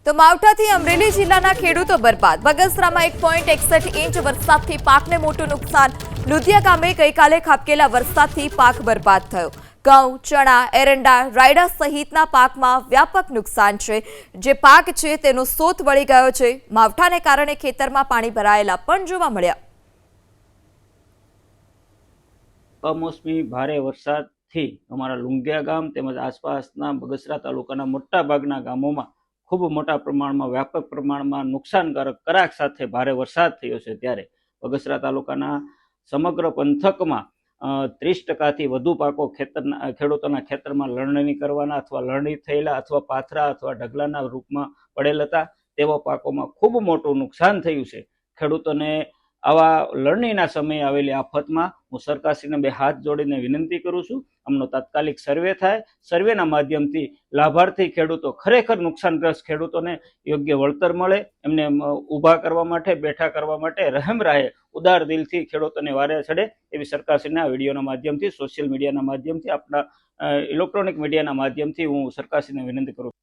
તો માવઠાથી અમરેલી જિલ્લાના ખેડૂતો બરબાદ। બગસરામાં 1.61 ઇંચ વરસાદથી પાકને મોટું નુકસાન। લુધિયા ગામે ગઈકાલે ખાબકેલા વરસાદથી પાક બરબાદ થયો। ઘઉં, ચણા, એરંડા, રાયડા સહિતના પાકમાં વ્યાપક નુકસાન છે। જે પાક છે તેનો સોત વળી ગયો છે। માવઠાને કારણે ખેતરમાં પાણી ભરાયેલા પણ જોવા મળ્યા। કમોસમી ભારે વરસાદથી અમારા લુંગિયા ગામ તેમજ આસપાસના બગસરા તાલુકાના મોટા ભાગના ગામોમાં ખૂબ મોટા પ્રમાણમાં વ્યાપક પ્રમાણમાં નુકસાનકારક કરાક સાથે ભારે વરસાદ થયો છે। ત્યારે બગસરા તાલુકાના સમગ્ર પંથકમાં 30%થી વધુ પાકો ખેડૂતોના ખેતરમાં લણણી કરવાના અથવા લણણી થયેલા અથવા પાથરા અથવા ઢગલાના રૂપમાં પડેલ હતા તેવા પાકોમાં ખૂબ મોટું નુકસાન થયું છે। ખેડૂતોને આવા લણણીના સમયે આવેલી આફતમાં હું સરકારશ્રીને બે હાથ જોડીને વિનંતી કરું છું, અમનો તાત્કાલિક સર્વે થાય। સર્વેના માધ્યમથી લાભાર્થી ખેડૂતો, ખરેખર નુકસાનગ્રસ્ત ખેડૂતોને યોગ્ય વળતર મળે, એમને ઊભા કરવા માટે, બેઠા કરવા માટે રહેમ રાહે ઉદાર દિલથી ખેડૂતોને વારે ચડે એવી સરકારશ્રીના વિડીયોના માધ્યમથી, સોશિયલ મીડિયાના માધ્યમથી, આપણા ઇલેક્ટ્રોનિક મીડિયાના માધ્યમથી હું સરકારશ્રીને વિનંતી કરું છું।